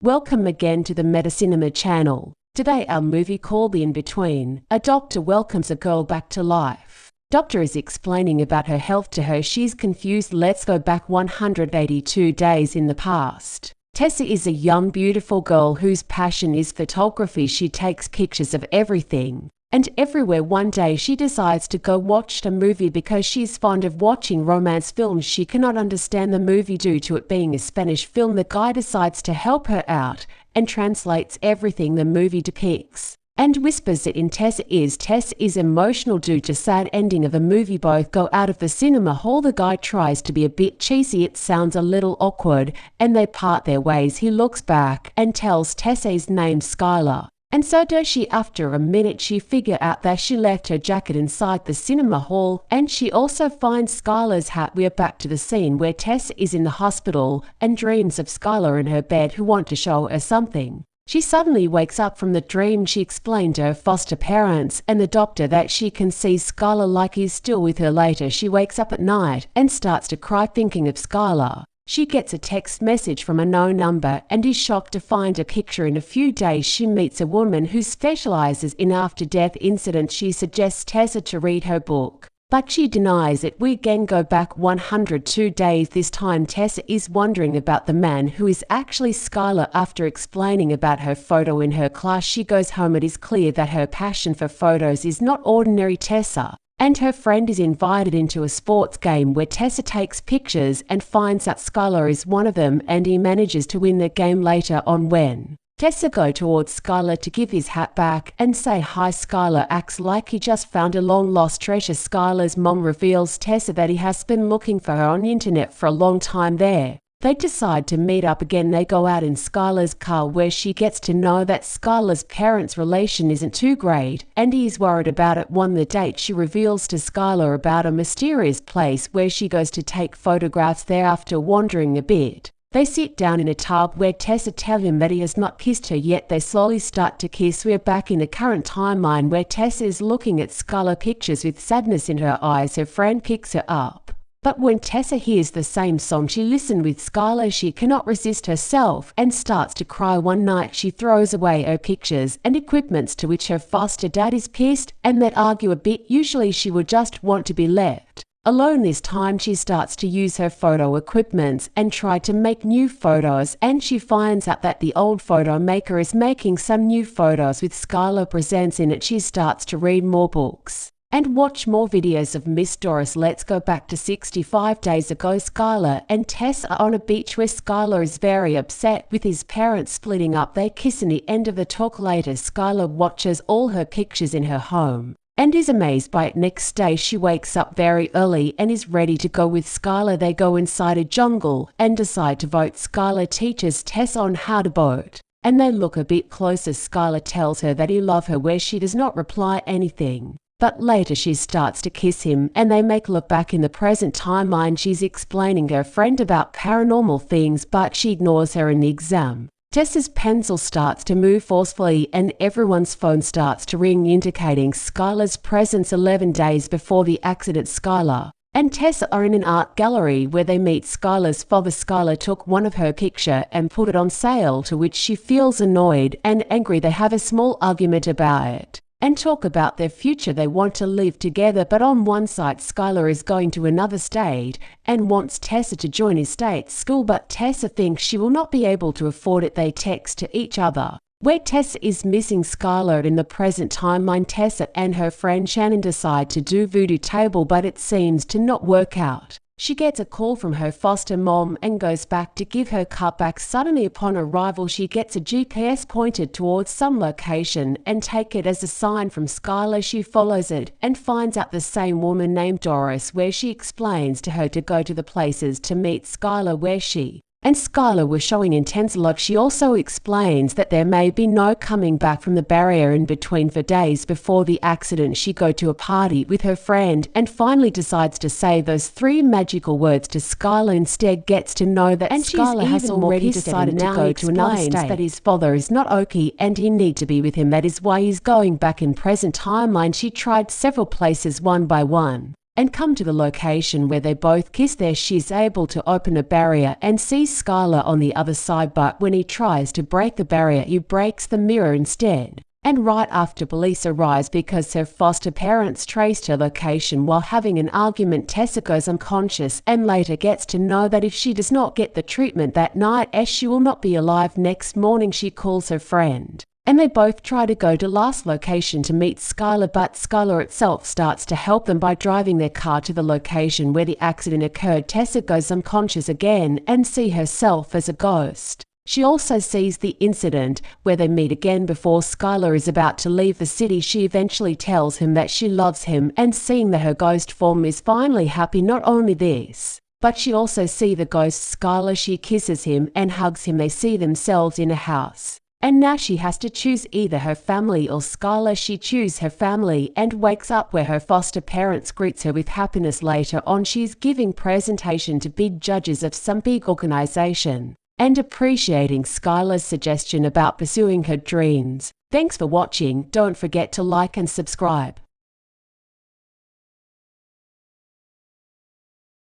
Welcome again to the Metacinema channel. Today our movie called The In-Between. A doctor welcomes a girl back to life. Doctor is explaining about her health to her. She's confused. Let's go back 182 days in the past. Tessa is a young, beautiful girl whose passion is photography. She takes pictures of everything and everywhere. One day she decides to go watch a movie because she's fond of watching romance films. She cannot understand the movie due to it being a Spanish film. The guy decides to help her out and translates everything the movie depicts and whispers it in Tessa's ears. Tessa is emotional due to sad ending of a movie. Both go out of the cinema hall. The guy tries to be a bit cheesy. It sounds a little awkward and they part their ways. He looks back and tells Tessa his name's Skylar. And so does she. After a minute she figures out that she left her jacket inside the cinema hall, and she also finds Skylar's hat. We are back to the scene where Tessa is in the hospital and dreams of Skylar in her bed who want to show her something. She suddenly wakes up from the dream. She explained to her foster parents and the doctor that she can see Skylar like he's still with her. Later she wakes up at night and starts to cry thinking of Skylar. She gets a text message from a known number and is shocked to find a picture. In a few days she meets a woman who specializes in after-death incidents. She suggests Tessa to read her book, but she denies it. We again go back 102 days. This time Tessa is wondering about the man who is actually Skylar. After explaining about her photo in her class, she goes home. It is clear that her passion for photos is not ordinary. Tessa and her friend is invited into a sports game where Tessa takes pictures and finds that Skylar is one of them, and he manages to win the game. Later on, when Tessa goes towards Skylar to give his hat back and say hi, Skylar acts like he just found a long-lost treasure. Skylar's mom reveals Tessa that he has been looking for her on the internet for a long time. They decide to meet up again. They go out in Skylar's car where she gets to know that Skylar's parents' relation isn't too great and he is worried about it. On the date she reveals to Skylar about a mysterious place where she goes to take photographs there. After wandering a bit, they sit down in a tub where Tessa tells him that he has not kissed her yet. They slowly start to kiss. We are back in the current timeline where Tessa is looking at Skylar pictures with sadness in her eyes. Her friend picks her up, but when Tessa hears the same song she listened with Skylar, she cannot resist herself and starts to cry. One night she throws away her pictures and equipments, to which her foster dad is pissed and they argue a bit. Usually she would just want to be left alone. This time she starts to use her photo equipments and try to make new photos, and she finds out that the old photo maker is making some new photos with Skylar presents in it. She starts to read more books and watch more videos of Miss Doris. Let's go back to 65 days ago. Skylar and Tess are on a beach where Skylar is very upset with his parents splitting up. They kiss in the end of the talk. Later Skylar watches all her pictures in her home and is amazed by it. Next day she wakes up very early and is ready to go with Skylar. They go inside a jungle and decide to vote. Skylar teaches Tess on how to vote and they look a bit closer. Skylar tells her that he loves her where she does not reply anything. But later she starts to kiss him and they make love. Back in the present timeline, she's explaining to her friend about paranormal things, but she ignores her in the exam. Tessa's pencil starts to move forcefully and everyone's phone starts to ring, indicating Skylar's presence. 11 days before the accident, Skylar and Tessa are in an art gallery where they meet Skylar's father. Skylar took one of her pictures and put it on sale, to which she feels annoyed and angry. They have a small argument about it and talk about their future. They want to live together, but on one side Skylar is going to another state and wants Tessa to join his state school, but Tessa thinks she will not be able to afford it. They text to each other where Tessa is missing Skylar. In the present timeline, Tessa and her friend Shannon decide to do voodoo table, but it seems to not work out. She gets a call from her foster mom and goes back to give her car back. Suddenly upon arrival she gets a GPS pointed towards some location and take it as a sign from Skylar. She follows it and finds out the same woman named Doris, where she explains to her to go to the places to meet Skylar, where she and Skylar were showing intense love. She also explains that there may be no coming back from the barrier in between. For days before the accident she go to a party with her friend and finally decides to say those 3 magical words to Skylar. Instead gets to know that and Skylar has already decided to go to another state, that his father is not okay and he need to be with him. That is why he's going back. In present timeline she tried several places one by one and come to the location where they both kiss there. She's able to open a barrier and sees Skylar on the other side, but when he tries to break the barrier, he breaks the mirror instead. And right after police arrives because her foster parents traced her location while having an argument, Tessa goes unconscious and later gets to know that if she does not get the treatment that night, she will not be alive. Next morning she calls her friend, and they both try to go to last location to meet Skylar, but Skylar itself starts to help them by driving their car to the location where the accident occurred. Tessa goes unconscious again and sees herself as a ghost. She also sees the incident where they meet again before Skylar is about to leave the city. She eventually tells him that she loves him, and seeing that her ghost form is finally happy. Not only this, but she also sees the ghost Skylar. She kisses him and hugs him. They see themselves in a house. And now she has to choose either her family or Skylar. She chooses her family and wakes up where her foster parents greets her with happiness. Later on, she's giving presentation to big judges of some big organization and appreciating Skylar's suggestion about pursuing her dreams. Thanks for watching. Don't forget to like and subscribe.